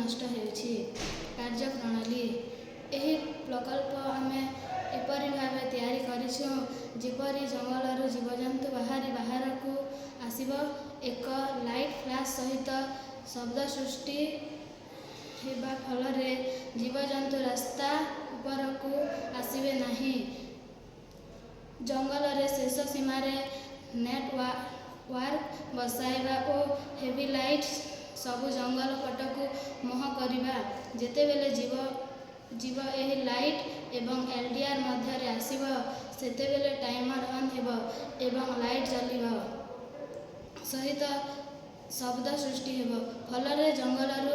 ନଷ୍ଟ ହେଉଛି। କାର୍ଯ୍ୟପ୍ରଣାଳୀ ଏହି ପ୍ରକଳ୍ପ ଆମେ ଏପରି ଭାବେ ତିଆରି କରିଛୁ ଯେପରି ଜଙ୍ଗଲରୁ ଜୀବଜନ୍ତୁ ବାହାରକୁ ଆସିବ। ଏକ ଲାଇଟ୍ ଫ୍ଲାସ୍ ସହିତ ଶବ୍ଦ ସୃଷ୍ଟି ହେବା ଫଳରେ ଜୀବଜନ୍ତୁ ରାସ୍ତା ଉପରକୁ ଆସିବେ ନାହିଁ। ଜଙ୍ଗଲରେ ଶେଷ ସୀମାରେ ନେଟୱାର୍କ ବସାଇବା ଓ ହେଭି ଲାଇଟ୍ ସବୁ ଜଙ୍ଗଲ ପଟକୁ ମୁହଁ କରିବା। ଯେତେବେଳେ ଜୀବ ଏହି ଲାଇଟ୍ ଏବଂ ଏଲ୍ଡିଆର୍ ମଧ୍ୟରେ ଆସିବ ସେତେବେଳେ ଟାଇମର ଅନ୍ ହେବ ଏବଂ ଲାଇଟ୍ ଜଳିବ ସହିତ ଶବ୍ଦ ସୃଷ୍ଟି ହେବ। ଫଳରେ ଜଙ୍ଗଲରୁ